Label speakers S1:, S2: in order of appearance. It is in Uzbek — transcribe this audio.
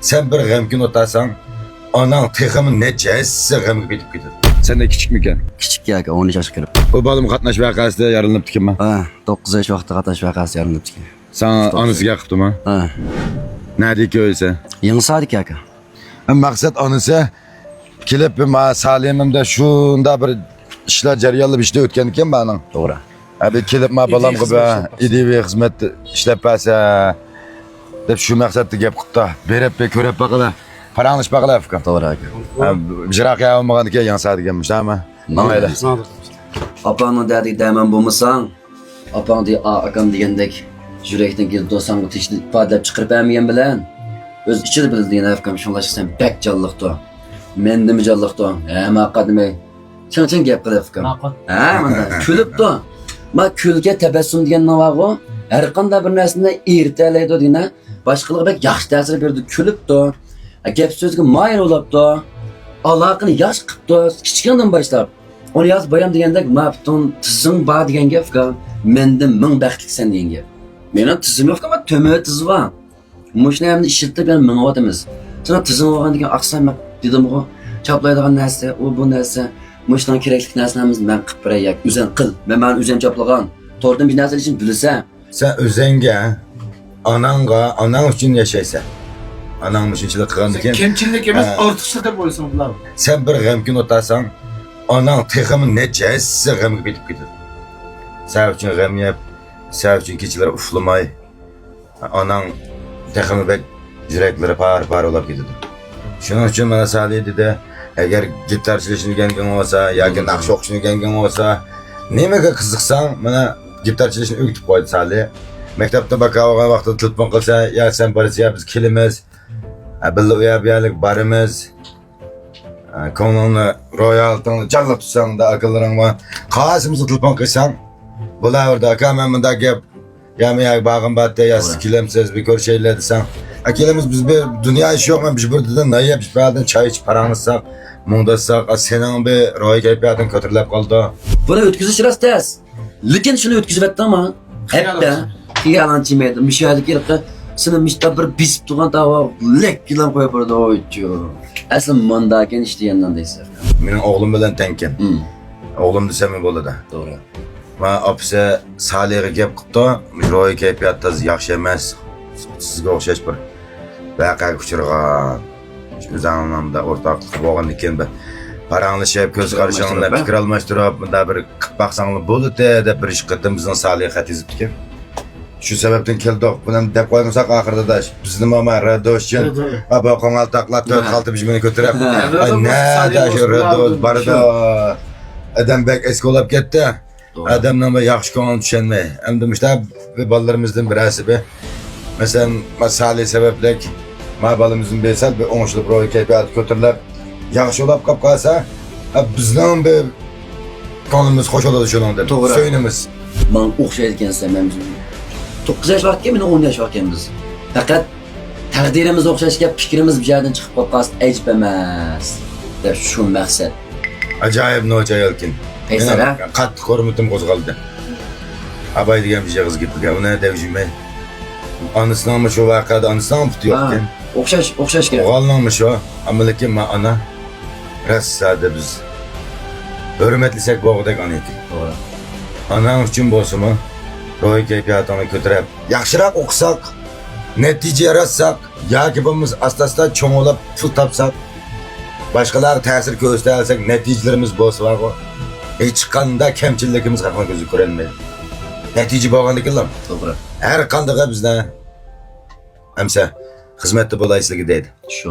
S1: Sen bir g'amgin o'tasan, onang texmi nechasi g'amga bitib ketadi. Sen de kichikmikan?
S2: Kichik aka, 13 yoshga kirib.
S1: Bu bolam qatnash vaqasida yaralanibdi-kimman?
S2: Ha, 9 yosh vaqtida qatnash vaqasida yaralanibdi.
S1: Sen onasiga qiptimi?
S2: Ha.
S1: Nədiki öysə?
S2: Yangi Sadik aka.
S1: Maqsad onasi kelib ma salimimda shunda bir ishlar jarayonlab ishda o'tgan ekan mening.
S2: To'g'ri.
S1: Abi kelib ma balam gibi ideviy xizmat ishlab bersa deb shu maqsadda gap qildi. Berib ko'rib baqala, paranglish baqala fikr.
S2: To'g'ri aka.
S1: Jiraqiya olmagan ekan Yangi Sadik emasmi? Mayli.
S2: Apangni derdik deyman bo'lmasang, apang dey akam degandek yurakdan kelib do'sanga tinchlik ifodalab chiqarib bermagan bilan o'z ichida biladigan afkam shunlashsan bak jonliqdi. Mendimi jonliqdi? Ha, maqad demay. Chin gap qilib afkam. Ha, mana kulibdi. Ma kulga tabassum degan navag'o har qanday bir narsani ertalaydi degina boshqalarga bak yaxshi ta'sir berdi, kulibdi. Gap so'zga mayil bo'libdi. Aloqani yaxshi qilibdi, kichkindan boshlab. Onu yaz bayram degandek ma butun tizim bor degan gapga mendan ming baxtliksan degan gap. Meni tizim yo'q, ama tömö tiz var. Mushni hamda ishlatib yani ming odamiz. Sana tizim olgan degan aqsam dedim o. Chaplaydigan narsa, o bu narsa, mushdan kerakli narsalarimizni men qilib berayak, o'zing qil. Men o'zim chaplagan. To'g'ridan bir narsa uchun bilsa,
S1: sen o'zingga, onang uchun yashaysan. Onang shunchalik qilgan ekan.
S3: Kemchilik emas, ortiqcha deb o'ylasan bular.
S1: Sen bir g'amgin o'tasan, onang texmi nechasi g'amga bitib ketadi. Sen uchun g'am yeb, sen uchun kechalar uxlamay, onang texmi bek yuraklari par olib ketadi. Shuning uchun mana Salih dedi, agar gitar chalishni o'rgangan bo'lsa yoki naqsh o'qishni o'rgangan bo'lsa, nimaga qiziqsang, mana gitar chalishni o'rgatib qo'ydi Salih. Maktabda bakalavrga vaqtida telefon qilsa, "Ya sen borsa, biz kelamiz. Birga uyab boramiz." Ko'nglingni royaltini jallab tutsang da akalaring va qasimizga telefon qilsang, bularda aka men bunda gap yamay bag'im batda ya siz kelamsiz bir ko'rishaylar desang, akelamiz biz bir dunyo ishi yo'q, men biz burdadan nayab ishlardan choy ichib paranglashsak, mungdasak, sening bir ro'y kayfiyating ko'tarilib qoldi.
S2: buni o'tkazish rastas. Lekin shuni o'tkazibdi ama hatta xiyalanchimaydi. Mishaylikka seni mishda bir bisib turgan tava lek bilan qo'yib berdi oychi. Asl mondaken ishlagandan deysiz.
S1: Mening o'g'lim bilan tengkim. O'g'lim desam bo'ladi.
S2: To'g'ri.
S1: Va opsa Salihga gap qildi, ro'y kayfiyatda yaxshi emas. Sizga o'xshash bir vaqaga uchragan. Shu zamonda o'rtoqlik bo'lgan ekan bir paranglashib, ko'z qarashinglar, fikr almashtirib, bunda bir qilib baqsanglar bo'ladi deb bir ish qildim bizning Salih xat yozib ekan. Shu sababdan keldik. Buni deb qo'ymasak oxirida bizni mama radoshchin va qongal taqlab to'rt xalta bijmini ko'tarib, "Nada shu radosh barda Adambek eski bo'lib ketdi." Adamdan bir yaxshi ko'ngil tushunmay. Endi mushta bolalarimizdan birasi be. Masalan, Salih sabablik ma bolamizning besal bir o'ng'ishli ro'y kayfiyat ko'tarilib, yaxshi bo'lib qolib qolsa, bizdan bir ko'nglimiz xo'sh bo'ladi shundan deb so'ynimiz.
S2: Men o'xshaydi ekansan men 9 yosh vaqtga men 10 yosh vaqtimiz. Faqat taqdirimiz o'xshashga fikrimiz bu yerdan chiqib qolsa ajib emas. Deb shu maqsad.
S1: Ajoyib nojo'yalkin.
S2: Qaysara?
S1: Qattiq hurmatim qo'zg'aldi. Abay degan bir qiz gapga, uni devjimay. Onasining shu vaqada onasining puti yo'q ekan.
S2: O'xshash kerak.
S1: O'g'ilning shu, ammo lekin men ana rassada biz hurmatlisak bo'g'dak ona ekan.
S2: To'g'ri.
S1: Onang uchun bo'lsa-mu, ro'y kayfiyatini ko'tarib, yaxshiroq o'qisak, natija yaratsak, yoki bo'lmasa asta-asta cho'ng'ilib pul topsak, boshqalarga ta'sir ko'rsatsak, natijalarimiz bo'lsa-ku, hech qanday kamchilikimiz haqida ko'zga ko'rinmaydi. Natija bo'lgandikilar.
S2: To'g'ri.
S1: Har qanday bizda hamsa xizmatda bo'laysizligi deydi.
S2: Shu.